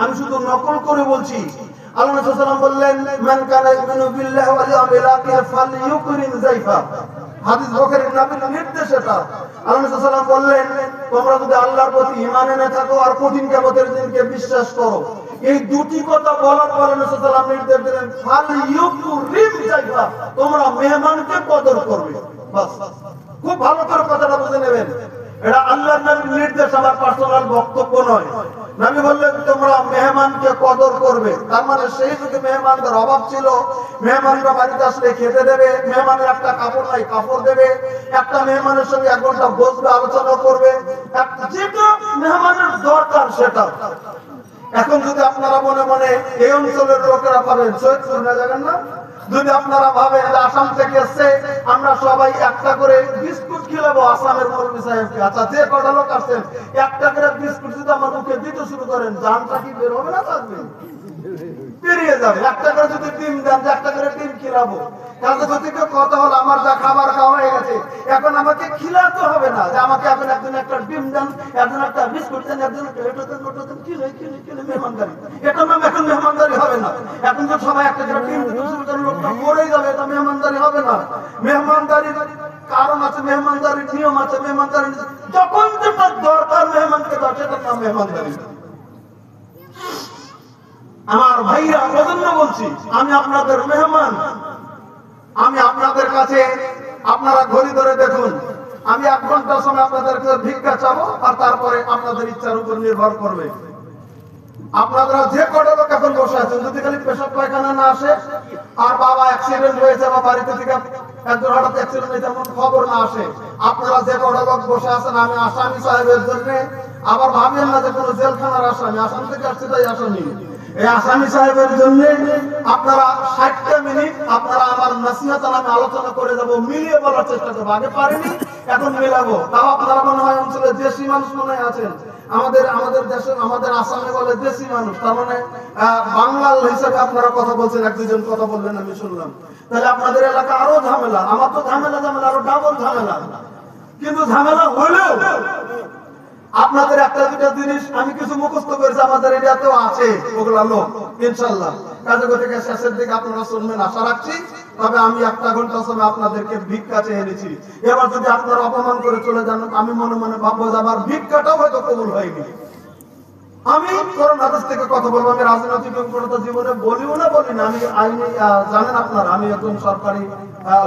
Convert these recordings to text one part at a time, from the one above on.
আমি শুধু নকল করে বলছি। আল্লাহ রাসূল সাল্লাল্লাহু আলাইহি ওয়াসাল্লাম বললেন, মান কানা ইউমিনু বিল্লাহি ওয়াল ইয়াউমিল আখির ফালইউকরিম যায়ফা। হাদিস বুখারীর নবীর নির্দেশ এটা। আল্লাহ রাসূল সাল্লাল্লাহু আলাইহি ওয়াসাল্লাম বললেন, তোমরা যদি আল্লাহর প্রতি ঈমান এনে থাকো আর কঠিন কিয়ামতের দিনকে বিশ্বাস করো, এই দুটি কথা বলার পরে রাসূল সাল্লাল্লাহু আলাইহি ওয়াসাল্লাম নির্দেশ দিলেন, ফালইউকরিম যায়ফা, তোমরা মেহমানকে কদর করবে। বাস, খুব ভালো করে কথাটা বুঝে নেবেন। এটা আল্লাহর নবীর নির্দেশ, আমার পার্সোনাল বক্তব্য নয়। নবী বললেন তোমরা মেহমানকে কদর করবে। তার মানে সেই যুগে মেহমানদের অভাব ছিল। মেহমানরা বাড়িতে আসলে খেতে দেবে, মেহমানের একটা কাপড় নাই কাপড় দেবে, একটা মেহমানের সঙ্গে 1 ঘন্টা বসবে, আলোচনা করবে, যেটা মেহমানের দরকার সেটা। এখন যদি আপনারা মনে মনে এই অঞ্চলের লোকেরা পাবেন সৈয়দপুর না জানেন না, যদি আপনারা ভাবেন যে আসাম থেকে এসছে আমরা সবাই একটা করে বিস্কুট খিলাবো আসামের মৌলভী সাহেবকে, আচ্ছা যে কটা লোক আসছেন একটা করে বিস্কুট যদি আমার মুখে দিতে শুরু করেন, জানটা কি বের হবে না থাকবে? পেরিয়ে যাবে। একটা করে যদি ডিম দেন, যে একটা করে ডিম খিলাবো, কাজে যদি কথা হলো আমার যা খাবার খাওয়া হয়ে গেছে, এখন আমাকে খিলাতে হবে না, যে আমাকে এখন একজন একটা ডিম দেন, একজন একটা বিস্কুট দেন, একজন এটা দেন, ওটা দেন, খিলে মেহমানদারি। এটা নাম এখন মেহমানদারি হবে না। এখন তো সবাই একটা করে ডিম দিতে শুরু করেন, লোকটা মরেই যাবে, এটা মেহমানদারি হবে না। মেহমানদারির কারণ আছে, মেহমানদারির নিয়ম আছে, মেহমানদারি যখন যেটা দরকার মেহমানকে দাও, সেটার নাম মেহমানদারি। আমার ভাইরা প্রজন্ম বলছি, আমি আপনাদের মেহমান, আমি আপনাদের কাছে, আপনারা ঘড়ি ধরে দেখুন, আমি 1 ঘন্টার সময় আপনাদের কাছে ভিক্ষা চাবো, আর তারপরে আপনাদের ইচ্ছার উপর নির্ভর করবে। আপনারা যে কটা লোক এখন বসে আছেন, যদি খালি পেশাব পায়খানা না আসে, আর বাবা অ্যাক্সিডেন্ট হয়েছে বা বাড়িতে থেকে একজন হঠাৎ অ্যাক্সিডেন্ট হয়েছে এমন খবর না আসে, আপনারা যে কটা লোক বসে আছেন, আমি আসামি সাহেবের জন্য, আবার ভাবেন না যে কোনো জেলখানার আসামি, আসাম থেকে আসছে তাই আসামি, এই আসামি সাহেবের জন্য আপনারা 60টা মিনিট আপনারা আমার নসিহত নামে আলোচনা করে যাব, মিলিয়ে বলার চেষ্টা করবো। আগে পারিনি, এখন মেলাবো। তাও আপনারা মনে হয় অঞ্চলে দেশি মানুষ মনে আছেন, আমাদের দেশে, আমাদের আসামে বলে দেশি মানুষ, তার মানে বাঙাল হিসেবে আপনারা কথা বলছেন, 1-2 জন কথা বললেন আমি শুনলাম। তাহলে আপনাদের এলাকা আরো ঝামেলা, আমার তো ঝামেলা আরো ডাবল ঝামেলা। কিন্তু ঝামেলা হলেও আপনাদের 1-2টা জিনিস আমি কিছু মুখস্থ করেছি, আমাদের এরিয়াতেও আছে ওগুলা লোক, ইনশাআল্লাহ কাজে থেকে শেষের দিকে আপনারা শুনবেন আশা রাখছি। তবে আমি 1 ঘন্টা সময় আপনাদেরকে ভিক্ষা চেয়ে এনেছি। এবার যদি আপনারা অপমান করে চলে যান, আমি মনে মনে ভাববো যে আমার ভিক্ষাটাও হয়তো কবুল হয়নি। আমি কোরআন হাদিস থেকে কথা বলবো, আমি রাজনৈতিক কথা জীবনে বলিও না, বলি না। আমি আইনি জানেন আপনারা, আমি একজন সরকারি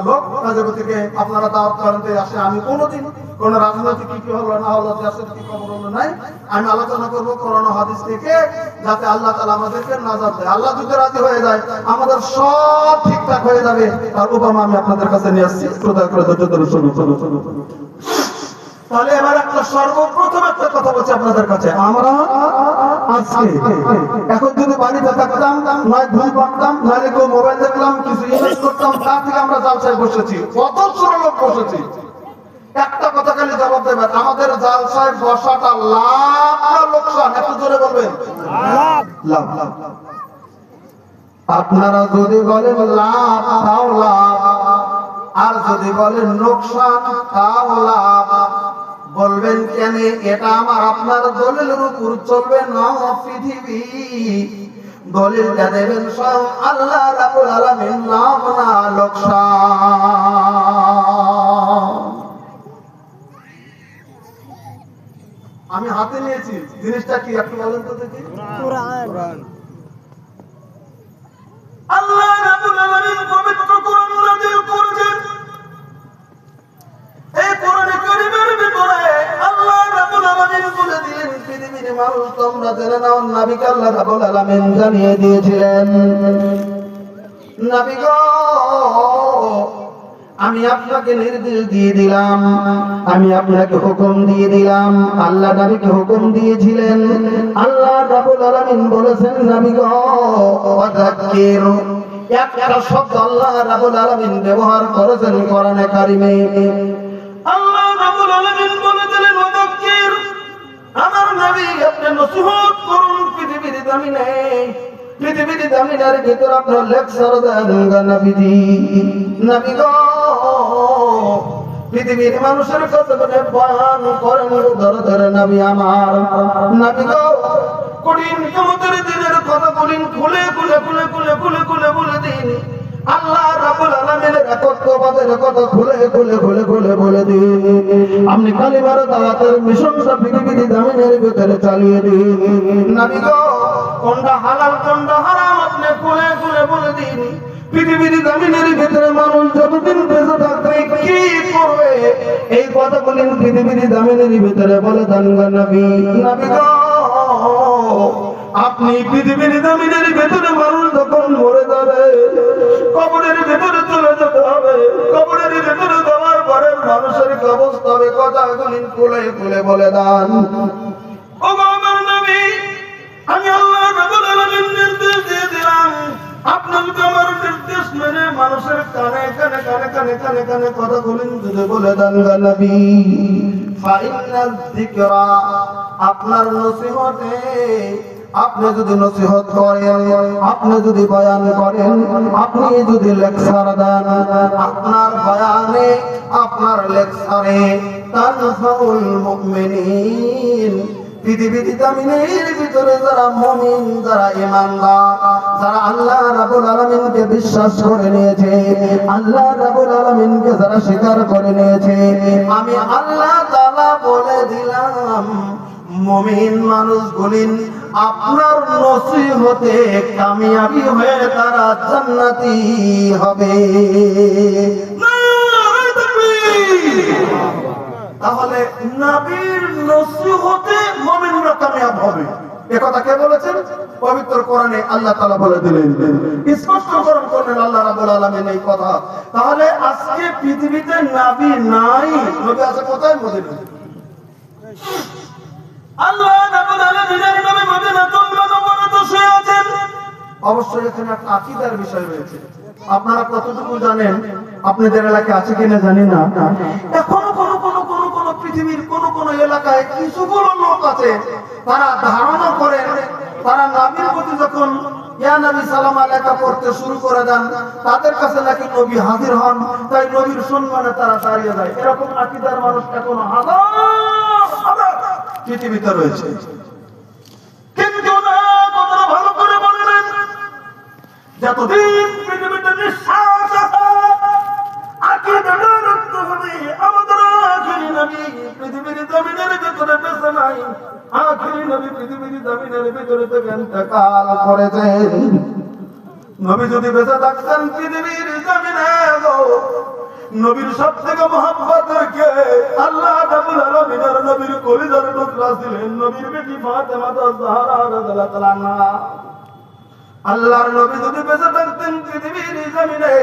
লোক, কাজে থেকে আপনারা দাওয়াত করেন আসে, আমি কোনোদিন কোন রাজনৈতিক কি হলো না হলো, দেশের কি খবর হলো নাই, আমি আলোচনা করবো কোরআন হাদিস থেকে, যাতে আল্লাহ তাআলা আমাদেরকে নাজাত দেয়। আল্লাহ যদি রাজি হয়ে যায়, আমাদের সব ঠিকঠাক হয়ে যাবে। আর উপমা আমি আপনাদের কাছে নিয়ে আসছি, শ্রদ্ধা করে ধৈর্য ধরে শুনুন। তাহলে এবার সর্বপ্রথম একটা কথা বলছি আপনাদের কাছে, আমরা আজকে এখন যদি বাড়িতে থাকতাম, নয় ঘুম পাড়তাম, নয় কেউ মোবাইল দেখলাম, কিছু ইউজ করতাম, তার থেকে আমরা জালসায় বসেছি, কত লোক বসেছি। একটা কথা খালি জবাব দেবেন, আমাদের জালসায় বসাটা লাভ না লোকসান? একটু জোরে বলবেন। লাভ। আপনারা যদি বলেন লাভ তাও লাভ, আর যদি বলেন লোকসান তাও লাভ। বলবেন কেন? এটা আমার আপনার দলিলের উপর চলবে না পৃথিবী। দলিলটা দেবেন স্বয়ং আল্লাহ রাব্বুল আলামিন, লাভ না লোকসান। আমি হাতে নিয়েছি, জিনিসটা কি একটু বলেন তো দেখি। কোরআন। আল্লাহ রাব্বুল আলামিন পবিত্র কোরআন নাযিল করেছেন। এই কোরআনে কারীমের ভিতরে আল্লাহ রাব্বুল আলামিন বলে দিলেন, পৃথিবীর মানুষ তোমরা জেনে নাও, নবীকে আল্লাহ রাব্বুল আলামিন জানিয়ে দিয়েছিলেন, নবী গো আমি আপনাকে নির্দেশ দিয়ে দিলাম, আমি আপনাকে হুকুম দিয়ে দিলাম। আল্লাহ নবীকে হুকুম দিয়েছিলেন। আল্লাহ রাব্বুল আলামিন বলেছেন, নবী গো ওয়াযাক্কির, একটা শব্দ আল্লাহ রাব্বুল আলামিন ব্যবহার করেছেন কোরআনে কারীমে। আল্লাহ রাব্বুল আলামিন বলে দিলেন ওয়াযাক্কির, আমার নবী আপনি নসিহত করুন পৃথিবীর জমিনে। পৃথিবীর জমিনের ভিতর আপনার লেকচার দেন নবীজি। নবী গো পৃথিবীর মানুষের কাছে বয়ান করেন, ধরে ধরে নবী আমার। নবী গো কঠিন কিয়ামতের দিনের কথা বলেন, খুলে খুলে খুলে খুলে খুলে খুলে বলে দিন। আল্লাহ রাব্বুল আলামিনের একত্ববাদের কথা খুলে খুলে খুলে খুলে বলে দিন। আপনি কালিমার দাওয়াতের মিশনটা পৃথিবীর জমিনের ভিতরে চালিয়ে দিন। নবী গো, কোনটা হালাল কোনটা হারাম আপনি খুলে খুলে বলে দিন। পৃথিবীর জমিনের ভিতরে মানুষ যতদিন বেঁচে থাকবে কি করবে এই কথা বলেন পৃথিবীর জমিনের ভিতরে বলে দেন গো নবী। নবী গো, আপনি পৃথিবীর জমিনের ভিতরে মানুষ যখন মরে যাবে, কবরের ভিতরে চলে যেতে হবে, কবরের ভিতরে যাওয়ার পরে মানুষের কি অবস্থা হবে কথাগুলি খুলে খুলে বলে দেন। ও আমার নবী, আমি আল্লাহ রাব্বুল আলামিন নির্দেশ দিয়ে দিলাম, আপনাকে আমার নির্দেশ মেনে মানুষের কানে কানে কানে কানে কানে কানে কথাগুলি যদি বলে দেন গো নবী। ফাইনাল যিকরা, আপনার নসিহতে আপনি যদি নসিহত করেন, আপনি যদি বয়ান করেন, আপনি যদি লেকচার দেন, আপনার বয়ানে আপনার লেকচারে তানফাউল মুমিনিন, পৃথিবীর জমিনের ভিতরে যারা মুমিন, যারা ঈমানদার, যারা আল্লাহ রাব্বুল আলামিনকে বিশ্বাস করে নিয়েছে, আল্লাহ রাব্বুল আলামিনকে যারা স্বীকার করে নিয়েছে, আমি আল্লাহ তাআলা বলে দিলাম মুমিন মানুষগুলি আপনার নসিহতে কামিয়াবি হয়ে তারা জান্নাতি হবে। তাহলে নবীর নসিহতে মুমিনরা কামিয়াব হবে, একথা কে বলেছেন? পবিত্র কোরআনে আল্লাহ তাআলা বলে দিলেন, স্পষ্টকরণ করলেন আল্লাহ রাব্বুল আলামিন এই কথা। তাহলে আজকে পৃথিবীতে নবী নাই, নবী আছে কোথায়? মদিনায়। আল্লাহ রাব্বুল আলামিনের নবী মদিনাতুল মুনাওয়ারাতে শুয়ে আছেন। অবশ্যই এখানে একটা আকীদার বিষয় রয়েছে। আপনারা কতটুকু জানেন আপনাদের এলাকায় আছে কিনা জানি না, এখনো কোন কোন কোন কোন পৃথিবীর কোন কোন এলাকায় কিছুগুলো লোক আছে তারা ধারণা করে তারা নবীর প্রতি যখন ইয়া নবী সালাম আলাইকা পড়তে শুরু করে দেন, তাদের কাছে নাকি নবী হাজির হন, তাই নবীর সম্মানে তারা দাঁড়িয়ে যায়। এরকম আকীদার মানুষ এখনো হাজার হাজার পৃথিবীতে রয়েছে। কিন্তু না, কথাটা ভালো করে বললেন, যতদিন পৃথিবীতে নিঃশ্বাস আছে আকীদাটা রাখতে হবে। আমাদের আখিরি নবী পৃথিবীর জমিনের ভিতরে বেঁচে নাই, আখিরি নবী পৃথিবীর জমিনের ভিতরে থেকে ইন্তেকাল করেছেন। নবী যদি বেঁচে থাকতেন পৃথিবীর জমিনে, নবীর সবথেকে মহব্বতের কে? আল্লাহ রাব্বুল আলামিনের নবীর কলিজার টুকরা ছিলেন নবীর বেটি ফাতেমা জাহরা রাদিয়াল্লাহু তাআলা আনহা। আল্লাহর নবী যদি বেঁচে থাকতেন পৃথিবীর জমিনে,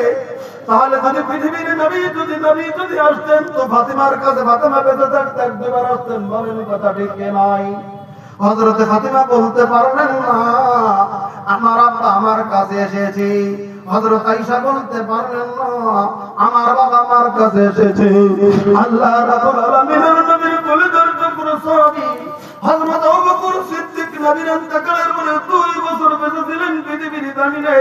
তাহলে যদি পৃথিবীর নবী যদি আসতেন তো ফাতেমার কাছে ফাতেমা বেঁচে থাকতে একবার আসতেন। বলেন কথা ঠিক কি নয়? হযরতে ফাতেমা বলতে পারলেন না আমার আব্বা আমার কাছে এসেছে। হযরত আয়েশা বলতে পারলেন না আমার বাবা আমার কাছে এসেছে। আল্লাহ রাব্বুল আলামিনের নবীর কলিজার টুকরা সাহাবী হযরত আবু বকর সিদ্দিক নবীর ইন্তেকালের পরে 2 বছর বেঁচে ছিলেন পৃথিবীর জমিনে,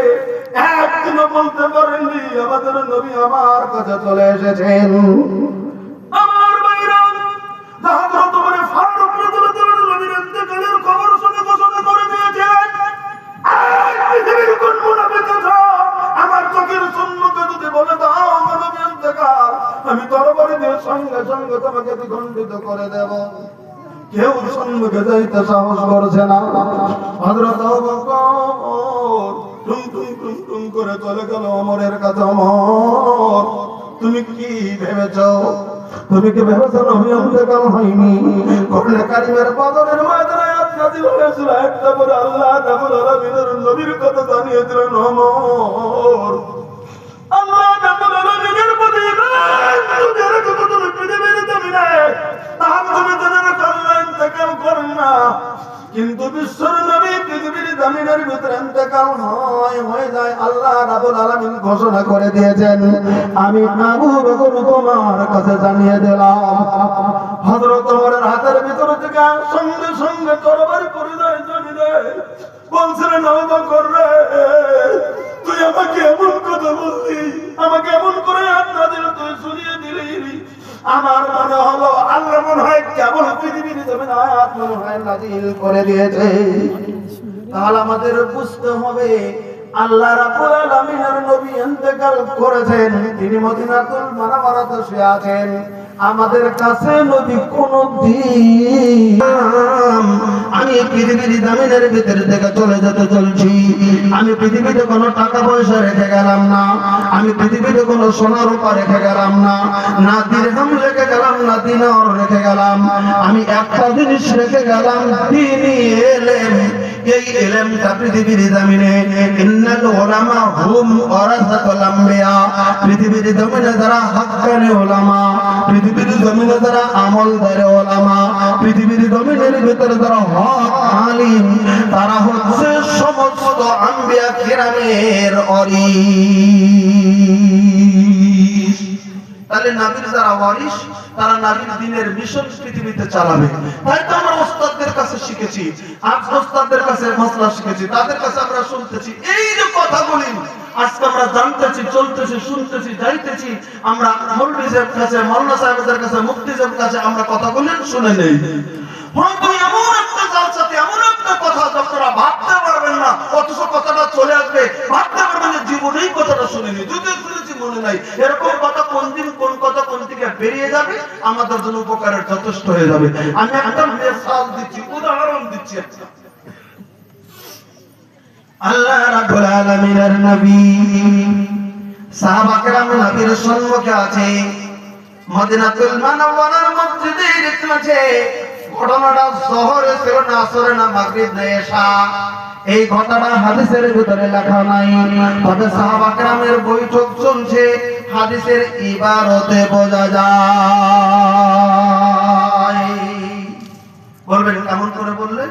একদিনও বলতে পারেননি আমাদের নবী আমার কাছে চলে এসেছেন। আমার ভাইরা, হযরত ওমর ফারুক রাদিয়াল্লাহু তাআলা নবীর ইন্তেকালের খবর শুনে ঘোষণা করে দিয়েছিলেন, এই পৃথিবীর কোন মুনাফিক আছে আমার চোখের সম্মুখে যদি বলে দাও আমার নবী ইন্তেকাল, আমি তরবারি দিয়ে সঙ্গে সঙ্গে তোমাকে দ্বিখণ্ডিত করে দেব। কেউ সম্মুখে যাইতে সাহস করছে না। হযরত আবু বকর টুম টুম টুম টুম করে চলে গেল ওমরের কাছে। ওমর, তুমি কি ভেবেছো? তুমি কি ভেবেছো নবী ইন্তেকাল হয়নি? কোরআনে কারীমের বদরের ময়দানে আয়াত নাযিল হয়েছিল, একটা পরে আল্লাহ রাব্বুল আলামিনের নবীর কথা জানিয়ে দিলেন, ওমর আল্লাহ রাব্বুল আলামিনের প্রতি যদি এরকম তুমি পৃথিবীর জমিনে তাহলে তুমি জেনে রাখো আল্লাহ ইন্তেকাল করেন না, কিন্তু বিশ্বর নবী পৃথিবীর জমিনের ভিতরে ইন্তেকাল হয়ে যায়। আল্লাহ রাব্বুল আলামিন ঘোষণা করে দিয়েছেন, আমি আবু বকর তোমার কাছে জানিয়ে দিলাম। হযরত ওমরের হাতের ভিতর থেকে সঙ্গে সঙ্গে তরবারি পরিধেয় জমিনে বলছিলেন, আবু বকর রে, তুই আমাকে এমন কথা বললি, আমাকে এমন করে হাত না দিলে তুই শুনিয়ে দিলি। আমার মনে হলো আল্লাহ মনে হয় কেবল পৃথিবীর জমিনে আয়াত মনে হয় নাযিল করে দিয়েছে। তাহলে আমাদের বুঝতে হবে আল্লাহ রাব্বুল আলামিনের নবী ইন্তেকাল করেছেন, তিনি মদিনাতুল মুনাওয়ারাতে শুয়ে আছেন। আমাদের কাছে নবী কোনদিন আমি পৃথিবীর জমিনের ভিতর থেকে চলে যেতে চলছি, আমি পৃথিবীতে কোনো টাকা পয়সা রেখে গেলাম না, আমি পৃথিবীতে কোনো সোনা রূপা রেখে গেলাম না, না দিরহাম রেখে গেলাম, না দিনার রেখে গেলাম, আমি একটা জিনিস রেখে গেলাম, দ্বীনি ইলম। এই ইলমটা পৃথিবীর জমিনে ইন্নাল উলামা হুম ওয়ারাসাতুল আম্বিয়া, পৃথিবীর জমিনে যারা হাক্কানি উলামা, পৃথিবীর জমিনে যারা আমলদার উলামা, পৃথিবীর জমিনের ভিতরে যারা হক আলিম, তারা হচ্ছে সমস্ত আম্বিয়া কিরামের ওয়ারিস। তাহলে নবীর যারা ওয়ারিস, তারা নবীর দ্বীনের মিশন পৃথিবীতে চালাবে। তাই তো আমরা ওস্তাদদের কাছে শিখেছি, আজ ওস্তাদদের কাছে মাসলা শিখেছি, তাদের কাছে আমরা শুনতেছি এই যে কথাগুলি আজকে আমরা জানতেছি, চলতেছি, শুনতেছি, যাইতেছি, আমরা মৌলভীদের কাছে, মাওলানা সাহেবদের কাছে, মুফতিদের কাছে আমরা কথাগুলি শুনে নেই। হয়তো এমন একটা জালসাতে এমন একটা কথা আপনারা ভাবতে পারবেন না, অথচ কথাটা চলে আসবে, ভাবতে পারবেন যে জীবনেই কথাটা শুনিনি, যদিও শুনেছি মনে নাই। এরকম কথা কোন দিন কোন কথা কোন থেকে বেরিয়ে যাবে, আমাদের জন্য উপকারের যথেষ্ট হয়ে যাবে। আমি একটা মিসাল দিচ্ছি, উদাহরণ দিচ্ছি। আল্লাহ রাব্বুল আলামিনের নবী সাহাবা কেরাম নবীর সম্মুখে আছে, মদিনাতুল মুনাওয়ারার মসজিদে রেখেছে। ঘটনাটা জোহরে ছিল না, আসরে না, মাগরিব না, এশা। এই ঘটনা হাদিসের ভিতরে লেখা নাই, তবে সাহাবা কেরামের বৈঠক চলছে, হাদিসের ইবারতে বোঝা যায়। বলবেন কেমন করে বললে?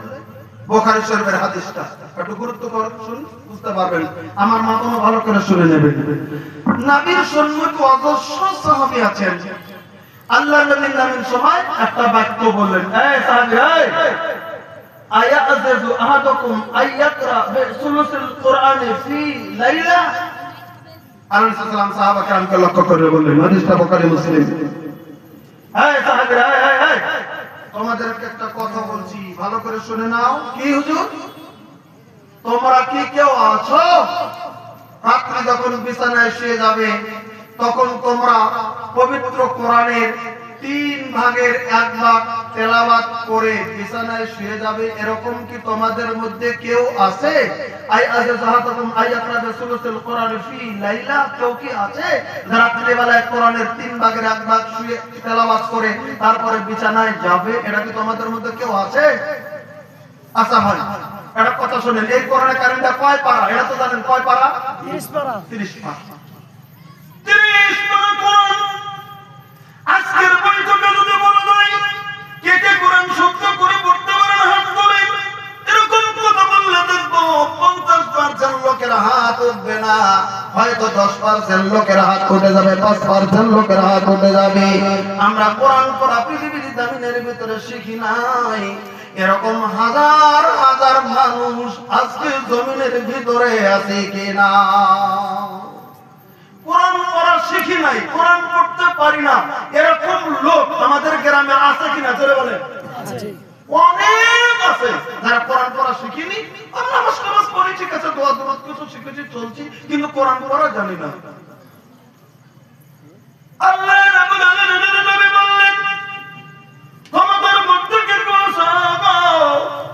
বুখারী শরীফের হাদিসটা একটু গুরুত্ব করে শুন, বুঝতে পারবেন। আমার মাথানো ভালো করে শুনে নেবেন। নবীর সম্মুখে অজস্র সাহাবী আছেন। আল্লাহ নবীর নামের সময় একটা বাক্য বললেন, এই সাহাবী, এই আয়াযু আহাদুকুম আইয়াকরা বিসুলুসিল কুরআনি ফি লাইলা। আল্লাহ সাল্লাল্লাহু আলাইহি সাহাবা কেরামকে লক্ষ্য করে বললেন, হাদিসটা বুখারী মুসলিম। এই সাহাবী, এই তোমাদেরকে একটা কথা বলছি, ভালো করে শুনে নাও। কি হুজুর? তোমরা কি কেউ আছো রাত্রে যখন বিছানায় শুয়ে যাবে, তখন তোমরা পবিত্র কোরআনের 3 ভাগের 1 ভাগ তেলাওয়াত করে বিছানায় শুয়ে যাবে, এরকম কি তোমাদের মধ্যে কেউ আছে? কেউ কি আছে যারা রাত্রিবেলায় কোরআনের 3 ভাগের 1 ভাগ শুয়ে তেলাওয়াত করে তারপরে বিছানায় যাবে? এটা কি তোমাদের মধ্যে কেউ আছে? আচ্ছা ভাই, একটা কথা শুনেন, এই কোরআনের কারিমটা কয় পারা? এটা তো জানেন, কয় পারা? 30 পারা। 30 পারা, 30 পারা কোরআন। আজকের বৈঠকে যদি বলা যায় কে কে কোরআন শব্দ করে পড়তে পারেন, হাত তোলেন। এরকম কথা বললে দেখবো 50% লোকের হাত উঠবে না, হয়তো 10% লোকের হাত উঠে যাবে, 5% লোকের হাত উঠে যাবে। আমরা কোরআন পড়া পৃথিবীর জমিনের ভিতরে শিখি নাই। এরকম হাজার হাজার মানুষ আজকে জমিনের ভিতরে আছে কিনা? কোরআন পড়া শিখি নাই, কোরআন পড়তে পারি না, এরকম লোক আমাদের গ্রামে আছে কিনা? জোরে বলেন। অনেক আছে যারা কোরআন পড়া শিখিনি। আমরা নামাজ পড়ি, ঠিক আছে, দোয়া দুরূদ কিছু শিখেছি, চলছি, কিন্তু কোরআন পড়া জানি না। আল্লাহ রাব্বুল আলামিন নবী বললেন, তোমাদের মধ্যে কে কেউ আছে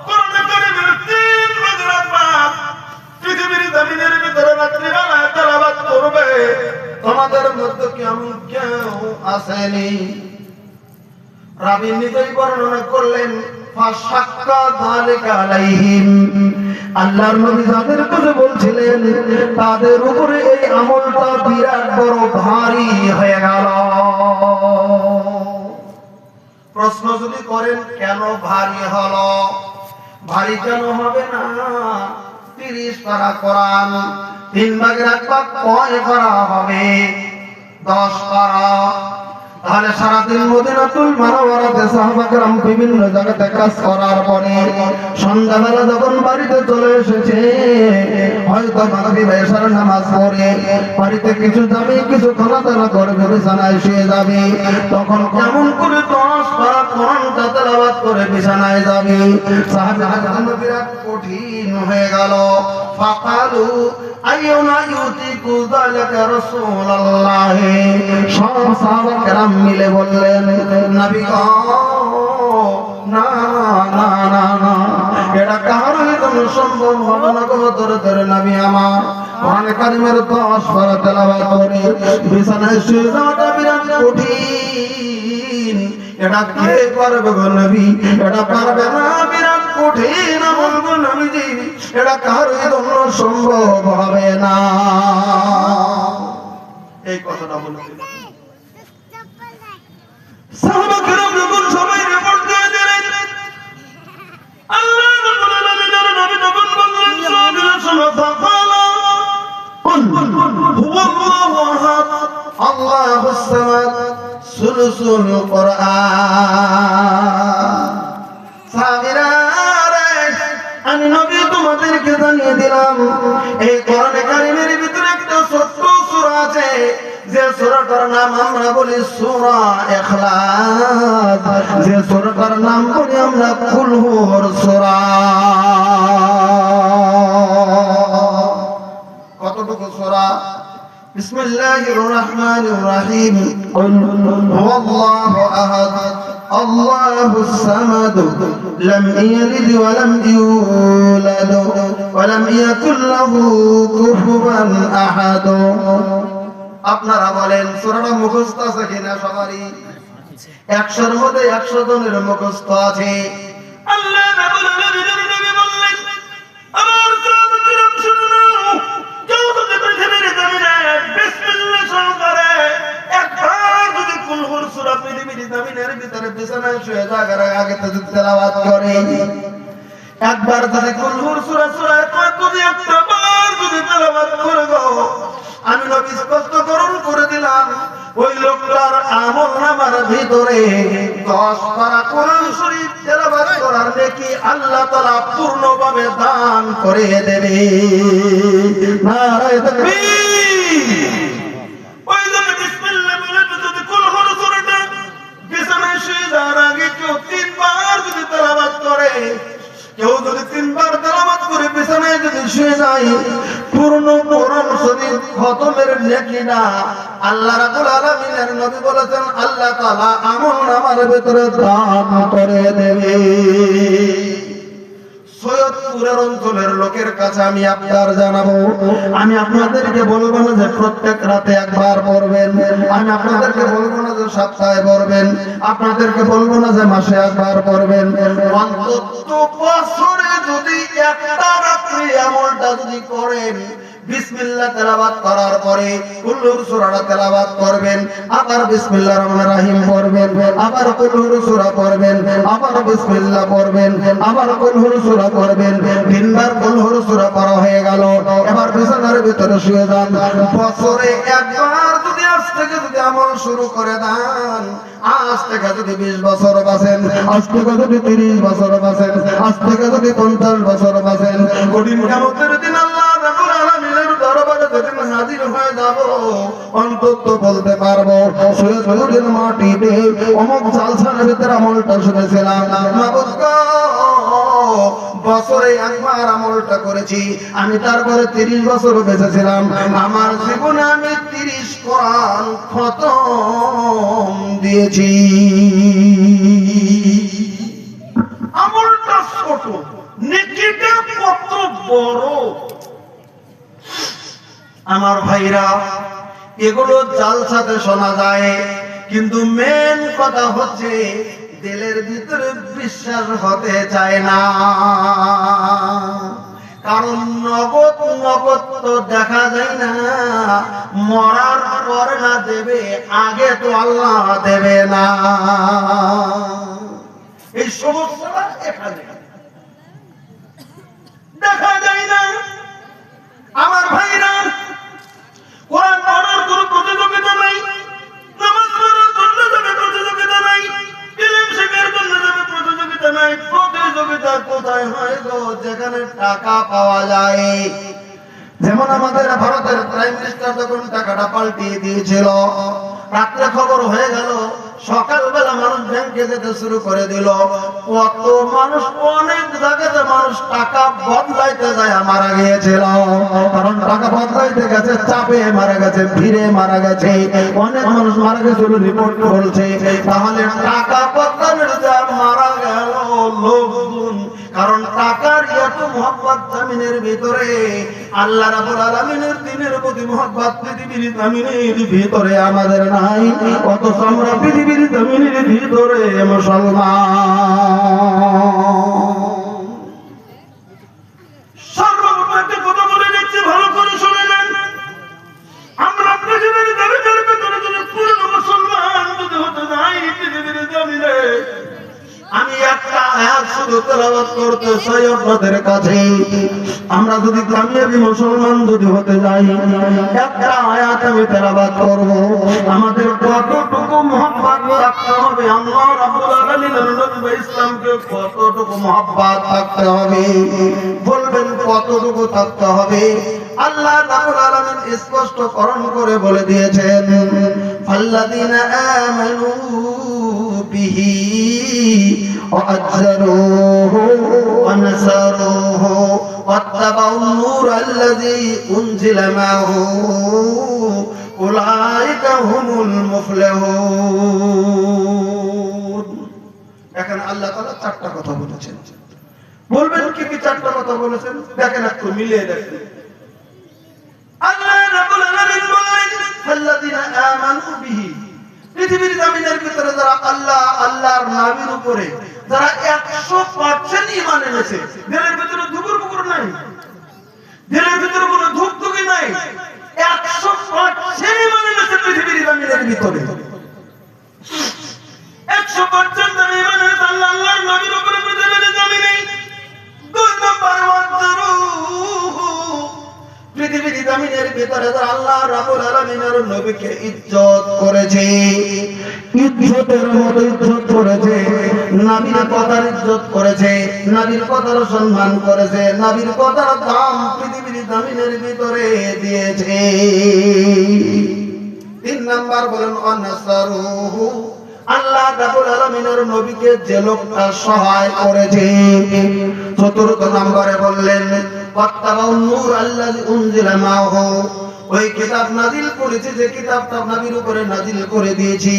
কোরআন কারীমের 3 ভাগের 1 ভাগ পৃথিবীর জমিনের ভিতরে রাত্রিবেলায় তেলাওয়াত করবে? তোমাদের মধ্যে কি এমন কেউ আসেনি? রাবী নিজেই বর্ণনা করলেন, ফাশাক্কা যালিকা আলাইহিম। আল্লাহর নবী যাদের কাছে বলছিলেন, তাদের উপরে এই আমলটা বিরাট বড় ভারী হয়ে গেল। প্রশ্ন যদি করেন কেন ভারী হলো, ভারী কেন হবে না? 30 পারা কোরআন, 3 ভাগের 1 ভাগ কয় পারা হবে? 10 পারা। তাহলে সারাদিন মদিনাতুল মুনাওয়ারাতে সাহাবা কেরাম বিভিন্ন জায়গাতে কাজ করার পরে সন্ধ্যাবেলা যখন বাড়িতে চলে এসেছে, হয়তো মাগরিব এশার নামাজ পড়ে বাড়িতে কিছু যাবে, কিছু খানাদানা করবে, বিছানায় শুয়ে যাবে, তখন কেমন করে 10 পারা কোরআনটা তেলাওয়াত করে বিছানায় যাবে। সাহাবীদের জন্য বিরাট কঠিন হয়ে গেল। ফাকালু আইয়ুনা ইউতিকু যালিকা রাসূলুল্লাহ। সব সাহাবা কেরাম মিলে বললেন, নবী গো, না না না না, এটা কারোর জন্য সম্ভব হবে না গো। ধরে ধরে নবী আমার কোরআনে কারিমের 10 পারা তেলাওয়াত করে বিছানায় শুয়ে যাওয়াটা বিরাট কঠিন। এটা কে পারবে গো নবী? এটা পারবে না, বিরাট কঠিন আমল গো নবীজি, এটা কারোর জন্য সম্ভব হবে না। এই কথাটা বলতে সাহাবা কেরাম যখন সবাই রিপোর্ট দিয়ে দিলেন, আল্লাহ রাব্বুল আলামিনের নবী যখন বললেন, সাহাবীরা শোনো, ফাকালা হুয়াল্লাহু আহাদ আল্লাহুস সামাদ সুলুসুল কোরআন। সাহাবীরা রে, আমি নবী তোমাদেরকে জানিয়ে দিলাম, এই কোরআনে কারীমের ভিতরে একটা ছোট্ট সূরা আছে, যে সূরাটার নাম আমরা বলি সূরা ইখলাস, যে সূরাটার নাম বলি আমরা কুল হুর সূরা। কতটুকু সূরা? বিসমিল্লাহির রহমানির রহিম। কুল হুয়াল্লাহু আহাদ আল্লাহুস সামাদ লাম ইয়ালিদ ওয়া লাম ইউলাদ ওয়া লাম ইয়াকুল লাহু কুফুয়ান আহাদ। আপনারা বলেন সূরাটা মুখস্থ আছে কিনা সবারই? 100-এর মধ্যে 100 জনের মুখস্থ আছে। আল্লাহ রাব্বুল আলামিনের নবী বললেন, আমার সাহাবাগণ শুনো, কেউ যদি পৃথিবীর জমিনে বিসমিল্লাহ সহকারে একবার যদি কুল হুর সূরা পৃথিবীর জমিনের ভিতরে বিছানায় শুয়ে যাওয়ার আগে যদি তেলাওয়াত করে, একবার যদি কুল হুর সূরা যদি একবার যদি তেলাওয়াত করে গো, আমি নবী স্পষ্টকরণ করে দিলাম, ওই লোকটার আমলনামার ভিতরে 10 পারা কোরআন শরীফ তেলাওয়াত করার নেকি আল্লাহ তাআলা পূর্ণভাবে দান করে দেবে। নারায়ে তাকবীর। ওই যে বিসমিল্লাহ বলে যদি কুল হুর সূরাটা বিছানায় শুয়ে যাওয়ার আগে কেউ 3 বার যদি তেলাওয়াত করে, কেউ যদি 3 বার তেলাওয়াত করে বিছানায় যদি শুয়ে যায়, পূর্ণ কোরআন শরীফ খতমের নেকিটা আল্লাহ রাব্বুল আলামিনের নবী বলেছেন আল্লাহ তাআলা আমলনামার ভিতরে দান করে দেবে। সৈয়দপুরের অঞ্চলের লোকের কাছে আমি আপনার জানাবো, আমি আপনাদেরকে বলবো না যে প্রত্যেক রাতে একবার পড়বেন, আমি আপনাদেরকে বলবো না যে সপ্তাহে পড়বেন, আপনাদেরকে বলবো না যে মাসে একবার পড়বেন, অন্তত বছরে যদি একটা রাত্রি আমলটা যদি করেন, বিসমিল্লাহ তেলাওয়াত করার পরে কুল হুর সূরাটা তেলাওয়াত করবেন, আবার বিসমিল্লাহির রহমানির রহিম পড়বেন, আবার কুল হুর সূরা পড়বেন, আবার বিসমিল্লাহ পড়বেন, আবার কুল হুর সূরা পড়বেন। 3 বার কুল হুর সূরা পড়া হয়ে গেল, এবার বিছানার ভিতরে শুয়ে যান। বছরে একবার যদি আজ থেকে যদি আমল শুরু করে দেন, আজ থেকে যদি 20 বছর বাঁচেন, আজ থেকে যদি 30 বছর বাঁচেন, আজ থেকে যদি 50 বছর বাঁচেন, কঠিন কিয়ামতের দিন আল্লাহ রাব্বুল আলামিনের দরবারে যেদিন হাজির হয়ে যাব, অন্তত বলতে পারবো সৈয়দপুরের মাটিতে অমুক জালসার ভিতরে আমলটা শুনেছিলাম, মাবুদ গো, বছরে একবার আমলটা করেছি, আমি তারপরে 30 বছর বেঁচেছিলাম, আমার জীবনে আমি 30 কোরআন খতম দিয়েছি। আমলটা ছোট, নেকিটা কত বড়। আমার ভাইরা, এগুলো জালসাতে শোনা যায়, কিন্তু মেন কথা হচ্ছে দিলের ভিতরে বিশ্বাস হতে চায় না। কারণ নগদ নগদ তো দেখা যায় না, মরার পর না দেবে, আগে তো আল্লাহ দেবে না। এই সমস্যাটা এখানে দেখা যায় না। আমার ভাইরা, কোরআন পড়ার কোনো প্রতিযোগিতা নাই, নামাজ পড়ার জন্য যাবে প্রতিযোগিতা নাই, ইলম শেখার জন্য যাবে প্রতিযোগিতা নাই। প্রতিযোগিতা কোথায় হয় গো? যেখানে টাকা পাওয়া যায়। যেমন আমাদের ভারতের প্রাইম মিনিস্টার যখন টাকাটা পাল্টিয়ে দিয়েছিল, রাত্রে খবর হয়ে গেল সকালবেলা মানুষ ব্যাংকে যেতে শুরু করে দিল, কত মানুষ অনেক জায়গাতে মানুষ টাকা বদলাইতে যায় মারা গিয়েছিল, কারণ টাকা বদলাইতে গেছে, চাপে মারা গেছে, ভিড়ে মারা গেছে, অনেক মানুষ মারা গেছে রিপোর্ট বলছে। তাহলে টাকা বদলানোর যা মারা গেল লোকজন, কারণ টাকার এত মহব্বত জমিনের ভিতরে, আল্লাহ রাব্বুল আলামিনের দ্বীনের প্রতি মহব্বত পৃথিবীর জমিনের ভিতরে আমাদের নাই, অথচ আমরা পৃথিবীর জমিনের ভিতরে মুসলমান। সর্বপ্রথম একটা কথা বলে দিচ্ছি, ভালো করে শুনে নেন। আমরা পৃথিবীর জমিনের ভিতরে যদি পূর্ণ মুসলমান যদি হতে যাই পৃথিবীর জমিনে, আমি একটা আয়াত শুধু তেলাওয়াত করতে চাই আপনাদের কাছে। আমরা যদি কামিয়াবি মুসলমান যদি হতে যাই, একটা আয়াত আমি তেলাওয়াত করব। আমাদের কতটুকু মহব্বত রাখতে হবে, আল্লাহ রাব্বুল আলামিনের নবী ইসলামকে কতটুকু মহব্বত থাকতে হবে, বলবেন কতটুকু থাকতে হবে। আল্লাহ রাব্বুল আলামিন স্পষ্টকরণ করে বলে দিয়েছেন, ফাল্লাযীনা আমানু বিহি وأجروه ونصروه واتبعوا النور الذي أنزل معه أولئك هم المفلحون। দেখেন আল্লাহ তাআলা চারটা কথা বলেছেন, বলবেন কি কি চারটা কথা বলেছেন, দেখেন একটু মিলিয়ে দেখেন। আল্লাহ রাব্বুল আলামিন বলেন ফাল্লাযীনা আমানু বিহি, পৃথিবীর জমিনের ভিতরে যারা আল্লাহর নবীর উপরে যারা 100% ঈমান এনেছে, দিলের ভিতরে ধুকুর নাই, দিলের ভিতরে কোনো ধুকধুকি নাই, 100% ঈমান এনেছে পৃথিবীর জমিনের ভিতরে, 100% ঈমান এনেছে আল্লাহর নবীর উপরে পৃথিবীর জমিনে। 2 নম্বর পৃথিবীর জমিনের ভিতরে আল্লাহ রাব্বুল আলামিনের নবীকে ইজ্জত করেছে, ইজ্জতের মতো ইজ্জত করেছে, নবীর কথার ইজ্জত করেছে, নবীর কথার সম্মান করেছে, নবীর কথার দাম পৃথিবীর জমিনের ভিতরে দিয়েছে। 3 নাম্বার বলেন অনাসারুহু, আল্লাহ রাব্বুল আলামিনের নবীকে যে লোকটা সহায় করেছে। 4 নম্বরে বললেন ওয়াত্তাবাউন নূর আল্লাযী উনজিলা মাহু, ওই কিতাব নাযিল করেছি যে কিতাবটা নবীর উপরে নাযিল করে দিয়েছি,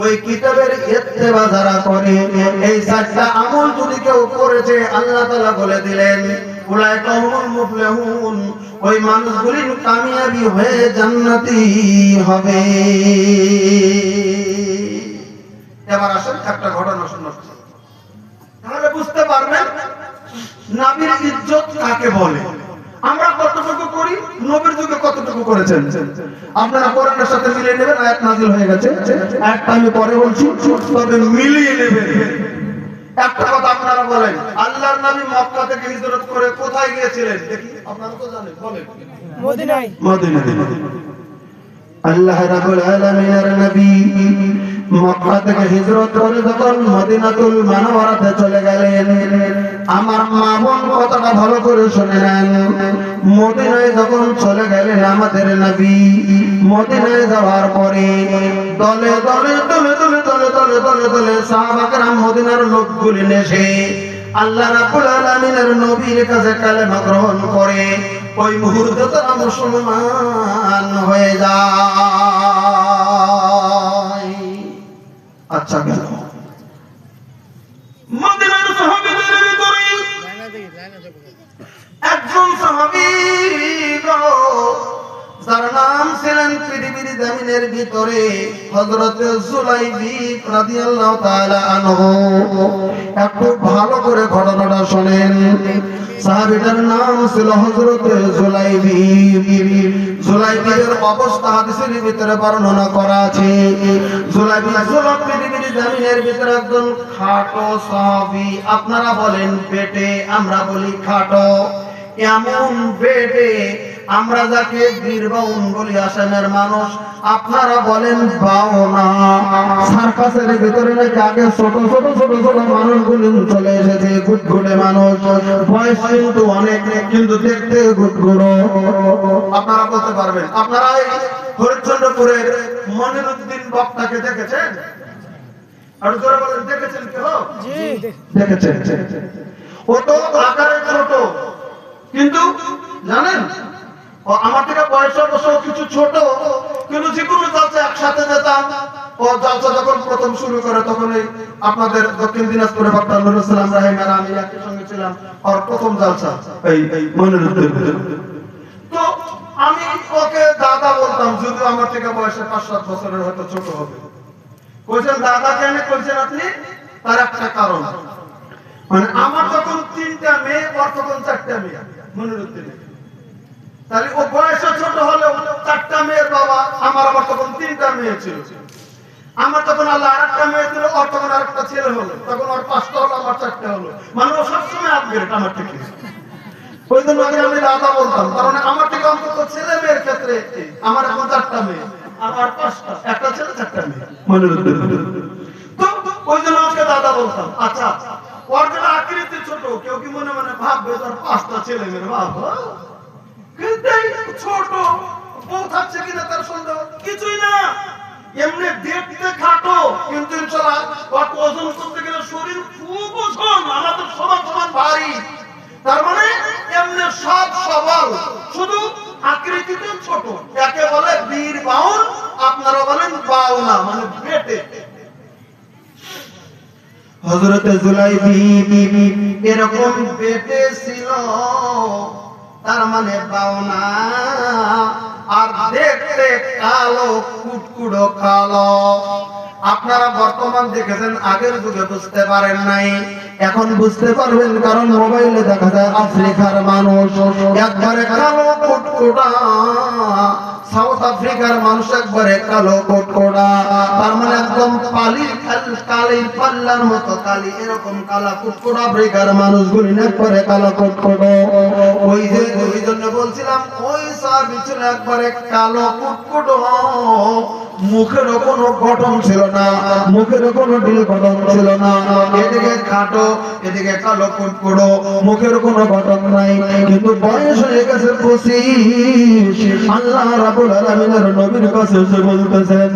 ওই কিতাবের ইত্তেবা যারা করে, এই 4টা আমল যদি কেউ করেছে আল্লাহ তাআলা বলে দিলেন উলাইকা হুমুল মুফলিহুন, ওই মানুষগুলি কামিয়াবি হয়ে জান্নাতি হবে। এবার আসেন একটা ঘটনা শুনুন, তাহলে বুঝতে পারবেন নবীর ইজ্জত কাকে বলে। আমরা কতটুকু করি, নবীর যুগে কতটুকু করেছেন আপনারা কোরআনের সাথে মিলিয়ে নেবেন। আয়াত নাযিল হয়ে গেছে, আয়াতটা আমি পরে বলছি, তবে মিলিয়ে নেবেন। একটা কথা আপনারা বলেন, আল্লাহর নবী মক্কা থেকে হিজরত করে কোথায় গিয়েছিলেন দেখি, আপনারা তো জানেন, বলেন মদিনায়। মদিনায়। আল্লাহ রাব্বুল আলামিনের নবী মক্কা থেকে হিজরত করে যখন মদিনাতুল মুনাওয়ারাতে চলে গেলেন, আমার মা বোন কথাটা ভালো করে শুনে নেন। মদিনায় যখন চলে গেলেন আমাদের নবী, মদিনায় যাওয়ার পরে দলে দলে দলে দলে দলে দলে দলে দলে সাহাবা কেরাম মদিনার লোকগুলি এসে আল্লাহ রাব্বুল আলামিনের নবীর কাছে কালেমা গ্রহণ করে ওই মুহূর্তে তারা মুসলমান হয়ে যায়। আচ্ছা গেল মদিনার সাহাবীদের ভিতরে একজন সাহাবী যার নাম ছিলেন পৃথিবীর জমিনের ভিতরে হযরত জুলাইবি রাদিয়াল্লাহু তাআলা আনহু। একটু ভালো করে ঘটনাটা শুনেন। সাহাবীটার নাম ছিল হযরত জুলাইবি। জুলাইবির অবস্থা হাদিসের ভিতরে বর্ণনা করা আছে। জুলাইবি পৃথিবীর জমিনের ভিতরে একজন খাটো সাহাবী। আপনারা বলেন পেটে, আমরা বলি খাটো। এমন বেডে আমরা যাকে বীরবাউন বলি, আসামের মানুষ, আপনারা বলেন বাউনা। সার্কাসের ভিতরে নাকি আগে ছোট ছোট ছোট ছোট মানুষগুলি চলে এসেছে, গুটগুটে মানুষ, বয়স কিন্তু অনেক, কিন্তু দেখতে গুটগুড়ো। আপনারা বলতে পারবেন, আপনারা এই হরিশ্চন্দ্রপুরের মনিরুদ্দিন বক্তাকে দেখেছেন? আর জোরে বলেন, দেখেছেন কেউ? জি দেখেছেন? ও তো আকারে ছোট, কিন্তু জানেন ও আমার থেকে বয়স অবশ্য কিছু ছোট, কিন্তু যে কোনো জালসা একসাথে যেতাম। ও জালসা যখন প্রথম শুরু করে তখন এই আপনাদের দক্ষিণ দিনাজপুরে বাপ্পা নুরুল ইসলাম রাহিম আর আমি একই সঙ্গে ছিলাম। আর প্রথম জালসা এই মনিরুদ্দিন। তো আমি ওকে দাদা বলতাম, যদিও আমার থেকে বয়সে 5-7 বছরের হয়তো ছোট হবে। কইছেন দাদা কেন কইছেন আপনি? তার একটা কারণ, মানে আমার যখন 3টা মেয়ে, ওর তখন 4টা মেয়ে মনিরুদ্দিন। তাহলে ও বয়সে ছোট হলেও 4টা মেয়ের বাবা, আমার তখন 3টা মেয়ে ছিল। আমার তখন আল্লাহ আরেকটা মেয়ে দিল, ওর তখন আরেকটা ছেলে হলো, তখন ওর 5টা হলো, আমার 4টা হলো। মানে ও সবসময় আপগ্রেড আমার থেকে। ওই জন্য আমি দাদা বলতাম, কারণ আমার থেকে অন্তত ছেলে মেয়ের ক্ষেত্রে আমার এখন 4টা মেয়ে, আমার 5টা, একটা ছেলে 4টা মেয়ে মনিরুদ্দিন। তো ওই জন্য ওকে দাদা বলতাম। আচ্ছা, ওর যেটা আকৃতি ছোট, কেউ কি মনে মনে ভাববে তার 5টা ছেলে মেয়ে, বাবা কিন্তু ছোট, বউ থাকছে কিনা তার সন্দেহ, কিছুই না। এমনি দেখতে খাটো, কিন্তু ইনশাআল্লাহ ওর ওজন করতে গেলে শরীর খুব ওজন, আমাদের সমান সমান ভারী। তার মানে এমনি সব সবল, শুধু আকৃতিতে ছোট। একে বলে বীর বাউন, আপনারা বলেন বাউনা, মানে পেটে। হযরত জুলাইবি এরকম পেটে ছিল, তার মানে বাউনা, আর দেখতে কালো, কুটকুড়ো কালো। আপনারা বর্তমান দেখেছেন, আগের যুগে বুঝতে পারেন নাই, এখন বুঝতে পারবেন, কারণ মোবাইলে দেখা যায় আফ্রিকার মানুষ একবারে কালো কুটকুটা, সাউথ আফ্রিকার মানুষ একবারে কালো কুটকুটা, তার মানে একদম কালির পাল্লার মতো কালি, এরকম কালা কুটকুটা আফ্রিকার মানুষগুলি একবারে কালো কুটকুটো। ওই যে ওই জন্য বলছিলাম, ওই সাহাবী ছিল একবারে কালো কুটকুটো, মুখেরও কোনো গঠন ছিল না, মুখেরও কোনো ঢিল গঠন ছিল না, এদিকে খাটো এদিকে কালো কুটকুটো, মুখের কোনো গঠন নাই, কিন্তু বয়স হয়ে গেছে 25। আল্লাহ রাব্বুল আলামিনের নবীর কাছে এসে বলতেছেন,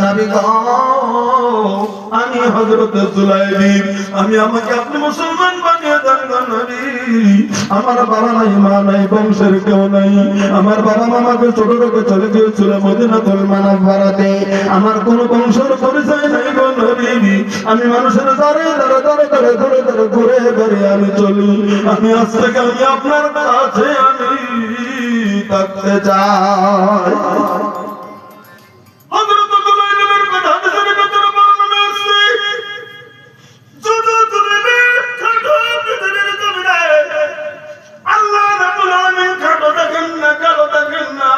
নবী গো, আমি হযরত জুলাইবি, আমি আমাকে আপনি মুসলমান বানিয়ে দেন গো নবী। আমার বাবা নাই, মা নাই, বংশের কেউ নাই, আমার বাবা মামাকে ছোট থেকে চলে গিয়েছিল মদিনাতুল মুনাওয়ারাতে, আমার কোনো বংশের পরিচয় নাই গো নবী। আমি মানুষের দ্বারে দ্বারে দ্বারে দ্বারে ঘুরে ঘুরে ঘুরে বেড়ে আমি চলি, আমি আজ থেকে আমি আপনার কাছে আমি থাকতে চাই। হযরত জুলাইবির কথা হাদিসের ভিতরে বর্ণনা আছে, যুদু জুলাইবি খাটো পৃথিবীর জমিনে, আল্লাহ রাব্বুল আলামিন খাটো দেখেন না, কালো দেখেন না।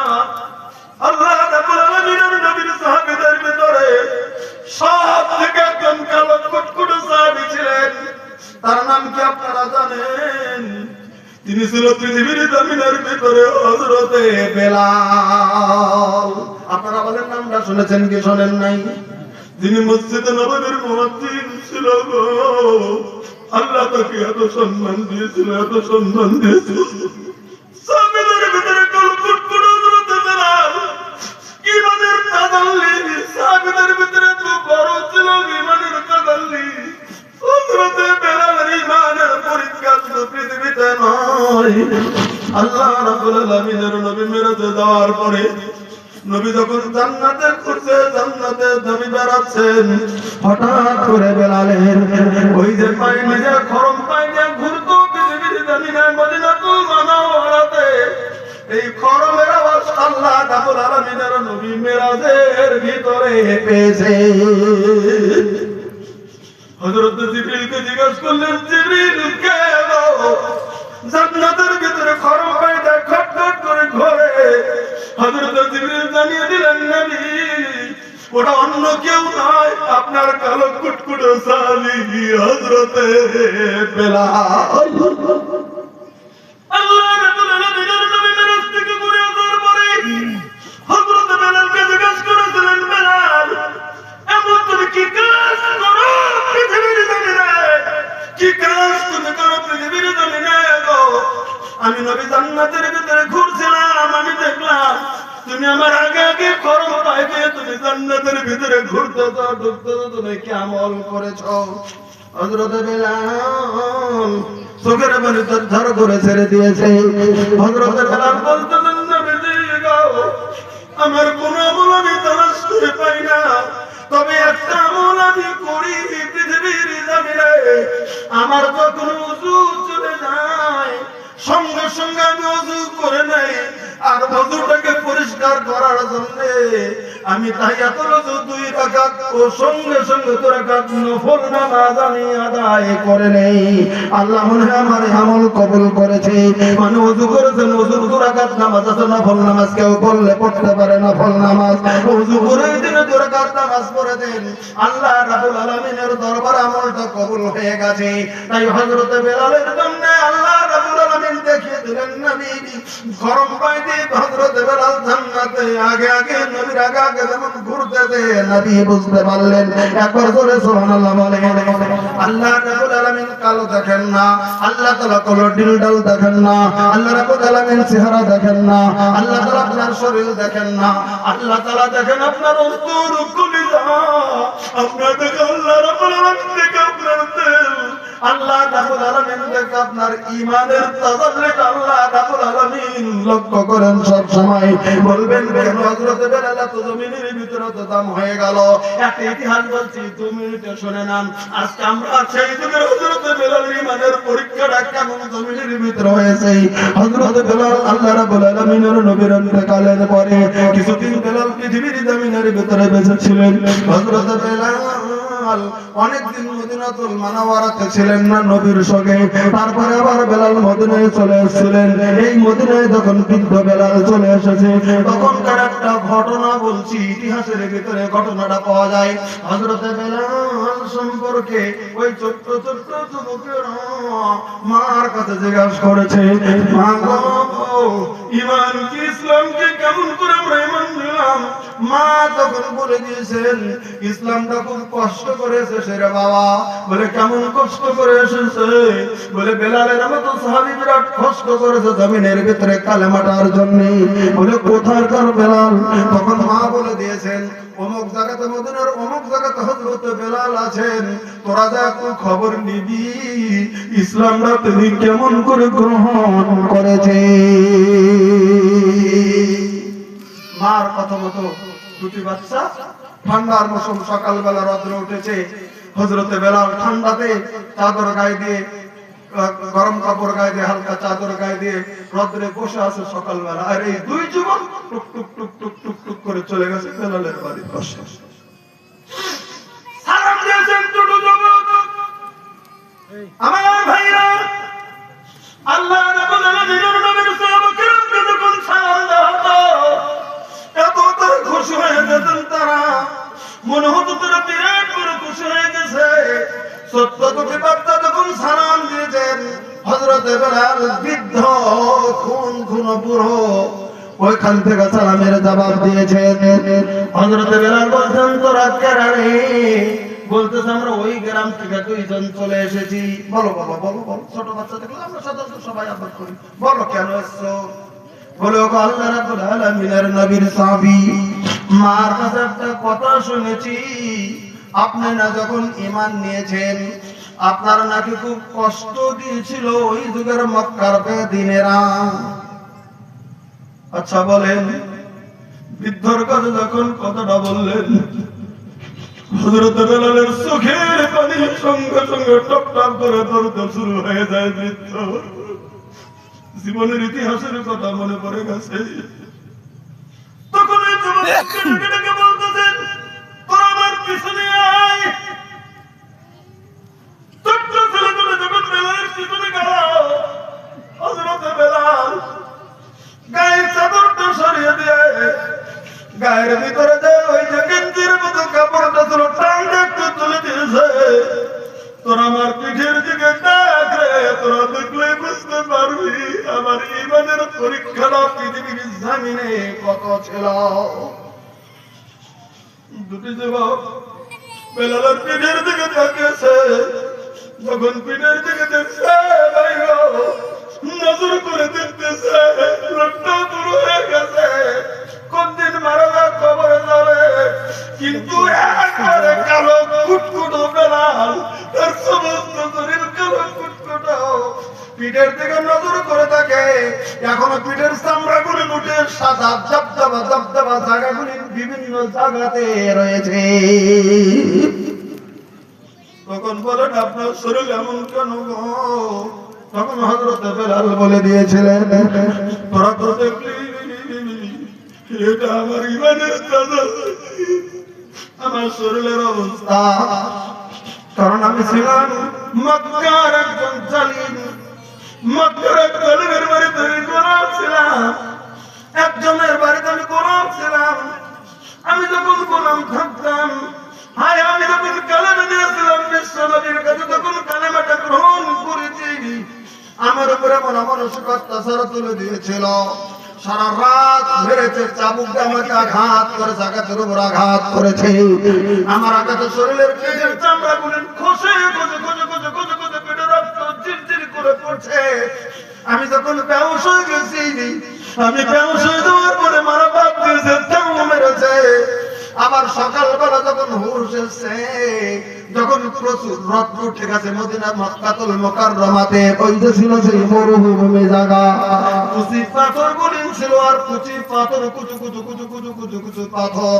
আল্লাহ রাব্বুল আলামিনের নবীর সাহাবীদের ভিতরে সব থেকে একজন কালো কুটকুটো সাহাবী ছিলেন। তার নাম কি আপনারা জানেন? তিনি ছিল পৃথিবীর জমিনের ভিতরে হযরতে বেলাল। আপনারা বলেন নামটা শুনেছেন কি শোনেন নাই? যিনি মসজিদে নববীর মুয়াজ্জিন ছিল গো। আল্লাহ তাকে এত সম্মান দিয়েছিল, এত সম্মান দিয়েছিল। সাহাবীদের ভিতরে কালো কুটকুটো হযরতে বেলাল, ঈমানের তাজাল্লি, সাহাবীদের ভিতরে তো বড় ছিল ঈমানের তাজাল্লি। হযরতে বেলালের ঈমানের পরীক্ষা শুধু পৃথিবীতে নয়, আল্লাহ রাব্বুল আলামিনের নবী মিরাজে যাওয়ার পরে নবী যখন জান্নাতে ঘুরছে, জান্নাতে নবী বেড়াচ্ছেন, হঠাৎ করে বেলালের ওই যে পায়ে নিজের খরম পায়ে নিয়ে ঘুরতো পৃথিবীর জমিনে মদিনাতুল মুনাওয়ারাতে, এই খরমের আওয়াজ আল্লাহ রাব্বুল আলামিনের নবী মিরাজের ভিতরে পেয়েছে। হযরত জিবরিলকে জিজ্ঞাসা করলেন, জিবরিল কে গো? জান্নাতের ভিতরে খরম পায়ে দিয়ে খটখট করে ঘোরে। হযরত জিবরিল জানিয়ে দিলেন, নবী ওটা অন্য কেউ নয়, আপনার কালো কুটকুটো সাহাবী হযরতে বেলাল। আল্লাহ রাব্বুল আলামিনের নবী মিরাজ থেকে ঘুরে আসার পরে হযরত বেলালকে জিজ্ঞাসা করেছিলেন, বেলাল এমন তুমি কি কাজ করো পৃথিবীর জমিনে? কি কাজ তুমি করো পৃথিবীর জমিনে গো? আমি নবী জান্নাতের ভিতরে ঘুরছিলাম, আমি দেখলাম তুমি আমার আগে আগে করো আগে তুমি জান্নাতের ভিতরে ঘুরতে দাও ঢুকতে দাও তুমি কি আমল করেছো হযরত বেলাল চোখের পানি ঝরঝর করে ছেড়ে দিয়েছে হযরত বেলাল বলতেন নবীজি গো আমার কোন আমল আমি তালাশ করে পাই না তবে একটা আমল আমি করি পৃথিবীর জমিনে আমার যখন ওযু চলে যায় সঙ্গে সঙ্গে আমি ওযু করে নেই আর ওযুটাকে পরিষ্কার করার জন্য আমি তাহিয়াতুল ওযু 2 রাকাত ও সঙ্গে সঙ্গে 2 রাকাত নফল নামাজ আমি আদায় করে নেই আল্লাহ মনে হয় আমার আমল কবুল করেছে মানে ওযু করেছেন ওযুর 2 রাকাত নামাজ আছে নফল নামাজ কেউ পড়লে পড়তে পারে নফল নামাজ ওযু করে দিনে 2 রাকাত নামাজ পড়ে দেন আল্লাহ রাব্বুল আলামিনের দরবারে আমলটা কবুল হয়ে গেছে তাই হযরত বেলালের জন্য আল্লাহ রাব্বুল আলামিন দেখিয়ে দিলেন নবী গরম পানি দিয়ে হযরত বেলাল জান্নাতে আগে আগে নবীর আগে আগে যেমন ঘুরতেছে নবী বুঝতে পারলেন একবার জোরে সুবহানাল্লাহ বলেন আল্লাহ রাব্বুল আলামিন কালো দেখেন না আল্লাহ তাআলা কালো ডিলডাল দেখেন না আল্লাহ রাব্বুল আলামিন চেহারা দেখেন না আল্লাহ তাআলা আপনার শরীর দেখেন না আল্লাহ তাআলা দেখেন আপনার অন্তর কলিজা আপনার দেখেন আল্লাহ রাব্বুল আলামিন দেখেন আপনার দিল আল্লাহ রাব্বুল আলামিন দেখেন আপনার ঈমানের তাজাল্লুটা আল্লাহ রাব্বুল আলামিন লক্ষ্য করেন সব সময় বলবেন কেন হযরত বেলাল তো জমিনের ভিতরে তো দাম হয়ে গেল একটা ইতিহাস বলছি 2 মিনিটে শুনে নেন আজকে আমরা সেই যুগের হযরত বেলালের ঈমানের পরীক্ষাটা কেমন জমিনের ভিতরে হয়েছে হযরত বেলাল আল্লাহ রাব্বুল আলামিনের নবীর ইন্তেকালের পরে কিছুদিন বেলাল পৃথিবীর জমিনের ভিতরে বেঁচে ছিলেন হযরত বেলাল অনেকদিন মদিনাতুল মুনাওয়ারাতে ছিলেন না নবীর সঙ্গে তারপরে আবার বেলাল মদিনায় চলে এসেছিলেন এই মদিনায় যখন বৃদ্ধ বেলাল চলে এসেছে তখনকার একটা ঘটনা বলছি ইতিহাসের ভিতরে ঘটনাটা পাওয়া যায় হযরত বেলাল সম্পর্কে ওই ছোট্ট ছোট্ট যুবকেরা মার কাছে জিজ্ঞাসা করেছে মা গো ঈমান কি ইসলাম কি কেমন করে আমরা ঈমান নিলাম মা তখন বলে দিয়েছেন ইসলামটা খুব কষ্ট করে এসেছে রে বাবা বলে কেমন কষ্ট করে এসেছে বলে বেলালের মতো সাহাবী বিরাট কষ্ট করেছে জমিনের ভিতরে কালেমাটার জন্য বলে কোথাকার বেলাল তখন মা বলে দিয়েছেন অমুক জায়গাতে মদিনার অমুক জায়গাতে হযরত বেলাল আছেন তোরা যা একটু খবর নিবি ইসলামটা তিনি কেমন করে গ্রহণ করেছে মার কথা মতো দুটি বাচ্চা ঠান্ডার মৌসুম সকালবেলা রৌদ্র উঠেছে হযরত বেলাল ঠান্ডাতে চাদর গায়ে দিয়ে গরম কাপড় গায়ে দিয়ে হালকা চাদর গায়ে দিয়ে রৌদ্রে বসে আছে সকালবেলা আর এই 2 যুবক টুক টুক টুক টুক টুক টুক করে চলে গেছে বেলালের বাড়ির পাশে সালাম দিয়েছেন দুটো যুবক আমার ভাইরা আল্লাহ রাব্বুল আলামিনের নবীর সাহাবাকে যখন সালাম দেওয়া হতো এত তারা খুশি হয়ে যেতেন তারা মনে হতো তারা বিরাট বড় খুশি হয়ে গেছে সত্য দুটি বার্তা যখন সালাম দিয়েছেন হযরত বেলাল বৃদ্ধ খুন পুরো ওইখান থেকে সালামের জবাব দিয়েছেন হযরত বেলাল বলছেন তোরা কারা রে বলতেছে আমরা ওই গ্রাম থেকে 2 জন চলে এসেছি বলো বাবা বলো বলো ছোট বাচ্চা দেখলে আমরা সবাই আদর করি বলো কেন এসছো বলে ওগো আল্লাহ রাব্বুল আলামিনের নবীর সাহাবী মার কাছে একটা কথা শুনেছি আপনি না যখন ঈমান নিয়েছেন আপনার নাকি খুব কষ্ট দিয়েছিল ওই যুগের মক্কার বেদিনেরা আচ্ছা বলেন বৃদ্ধর কাছে যখন কথাটা বললেন হযরত বেলালের চোখের পানি সঙ্গে সঙ্গে টপ টপ করে পড়তে শুরু হয়ে যায় বৃদ্ধ জীবনের ইতিহাসের কথা মনে পড়ে গেছে তখন এই যুবককে বলতেছেন তোরা আমার পিছনে আয় ছোট্ট ছেলেগুলো যখন বেলালের পিছনে গেল হযরত বেলাল গায়ের চাদরটা সরিয়ে দিয়ে গায়ের ভিতরে যে ওই যে গেঞ্জির মতো কাপড়টা ছিল টানটা একটু তুলে দিয়েছে তোরা আমার পিঠের দিকে দেখ রে তোরা দেখলে বুঝতে পারবি আমার ঈমানের পরীক্ষাটা পৃথিবীর জমিনে কত ছিল দুটি যুবক বেলালের পিঠের দিকে তাকিয়েছে যখন পিঠের দিকে দেখছে ভাই নজর করে দেখতেছে লোকটা পুরো হয়ে গেছে পিঠের দিকে নজর করে থাকে, এখনো পিঠের চামড়াগুলি উঠে সাদা দবদবা দবদবা জায়গাগুলি বিভিন্ন জায়গাতে রয়েছে। তখন বলেন আপনার শরীর এমন কেন গো? তখন হযরত বেলাল বলে দিয়েছিলেন, তোরা তো দেখলি এটা আমার ইমানের দাদা, আমার শরীরের অবস্থা। কারণ আমি ছিলাম মক্কার একজন জালিম, মক্কার এক জালিমের বাড়িতে আমি গোলাম ছিলাম, একজনের বাড়িতে আমি গোলাম ছিলাম। আমি যখন গোলাম থাকতাম, হায় আমি যখন কালেমা দিয়েছিলাম বিশ্ব নবীর কাছে, তখন কালেমাটা গ্রহণ করেছি, আমার উপরে মন মানসিক অত্যাচার তুলে দিয়েছিল। সারা রাত মেরেছে, চাবুক দিয়ে আমাকে আঘাত করেছে, আঘাতের উপর আঘাত করেছে। আমার আঘাতে শরীরের পেটের চামড়া গুলি খসে খসে খসে খসে খসে খসে পেটের রক্ত চিরচির করে পড়ছে। আমি যখন বেহুশ হয়ে গেছি, আমি বেহুশ হয়ে যাওয়ার পরে মারা বাপ দিয়েছে, তাও মেরেছে। আবার সকালবেলা যখন হুঁশ এসেছে, যখন প্রচুর রক্ত উঠে গেছে মদিনা মক্কাতুল মুকাররমাতে, ওই যে ছিল সেই মরুভূমি জায়গা, কুচি পাথর গুলি ছিল, আর কুচি পাথর কুচু কুচু কুচু কুচু কুচু কুচু পাথর,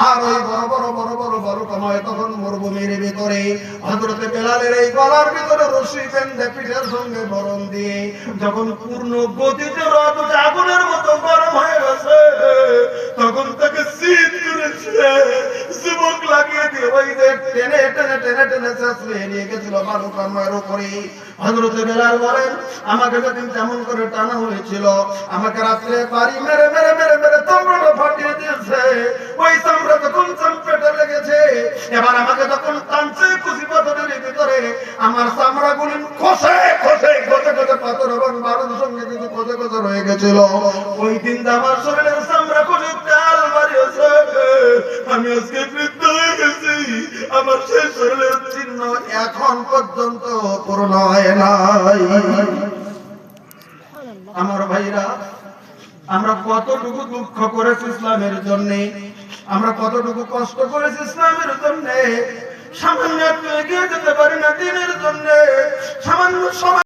আর ওই বড় বড় বড় বড় বড় কমায়। তখন মরুভূমির ভিতরে হযরত বেলালের এই গলার ভিতরে রশি বেঁধে পিঠের সঙ্গে বরণ দিয়ে যখন পূর্ণ গতিতে রথ আগুনের মতো গরম হয়ে গেছে, তখন তাকে শীত করেছে, যুবক লাগিয়ে দিয়ে ওই যে টেনে টেনে টেনে টেনে চেঁচিয়ে নিয়ে গেছিল বালুকাময়ের উপরে। হযরত বেলাল বলেন, আমাকে যেদিন যেমন করে টানা হয়েছিল, আমাকে রাত্রে বাড়ি মেরে মেরে মেরে মেরে চামড়াটা ফাটিয়ে দিয়েছে। ওই চামড়া যখন চামড়াটা লেগেছে, এবার আমাকে যখন টানছে কুচি পাথরের ভিতরে, আমার চামড়া গুলি খসে খসে খসে খসে পাথর এবং বারুদের সঙ্গে কিন্তু খসে খসে রয়ে গেছিল। ওই দিন আমার শরীরের চামড়া খসে তেল বাড়িয়েছে, আমি আজকে বৃদ্ধ হয়ে গেছি, আমার সেই শরীরের চিহ্ন এখন পর্যন্ত পূর্ণ হয় নাই। আমার ভাইরা, আমরা কতটুকু দুঃখ করেছি ইসলামের জন্য, আমরা কতটুকু কষ্ট করেছি ইসলামের জন্য। সামান্য একটু এগিয়ে যেতে পারি না দিনের জন্য, সামান্য সময়